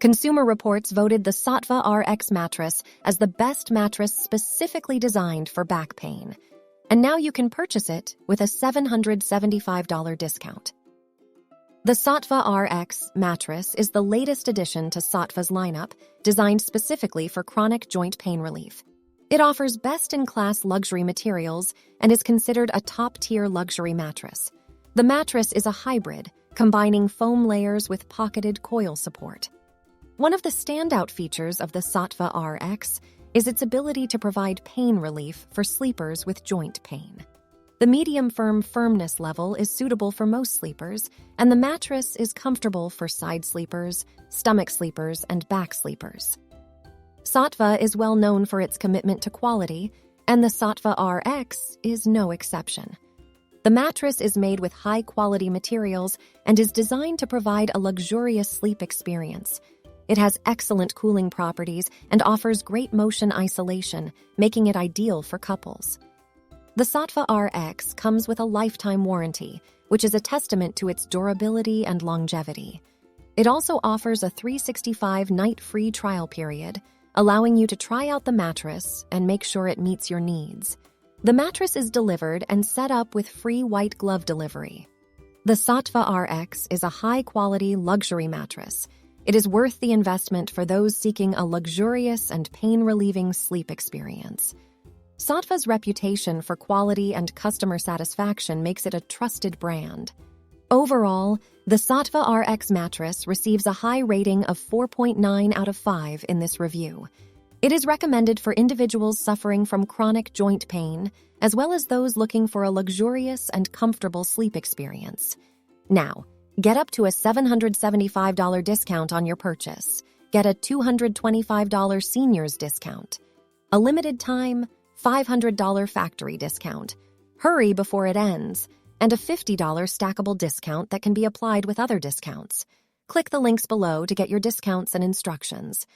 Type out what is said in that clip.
Consumer Reports voted the Saatva Rx mattress as the best mattress specifically designed for back pain. And now you can purchase it with a $775 discount. The Saatva Rx mattress is the latest addition to Saatva's lineup, designed specifically for chronic joint pain relief. It offers best-in-class luxury materials and is considered a top-tier luxury mattress. The mattress is a hybrid, combining foam layers with pocketed coil support. One of the standout features of the Saatva Rx is its ability to provide pain relief for sleepers with joint pain. The medium firmness level is suitable for most sleepers, and the mattress is comfortable for side sleepers, stomach sleepers, and back sleepers. Saatva is well known for its commitment to quality, and the Saatva Rx is no exception. The mattress is made with high-quality materials and is designed to provide a luxurious sleep experience. It has excellent cooling properties and offers great motion isolation, making it ideal for couples. The Saatva Rx comes with a lifetime warranty, which is a testament to its durability and longevity. It also offers a 365-night free trial period, allowing you to try out the mattress and make sure it meets your needs. The mattress is delivered and set up with free white glove delivery. The Saatva Rx is a high-quality luxury mattress. It is worth the investment for those seeking a luxurious and pain-relieving sleep experience. Saatva's reputation for quality and customer satisfaction makes it a trusted brand. Overall, the Saatva Rx mattress receives a high rating of 4.9 out of 5 in this review. It is recommended for individuals suffering from chronic joint pain, as well as those looking for a luxurious and comfortable sleep experience. Now, get up to a $775 discount on your purchase. Get a $225 seniors discount. A limited time, $500 factory discount. Hurry before it ends. And a $50 stackable discount that can be applied with other discounts. Click the links below to get your discounts and instructions.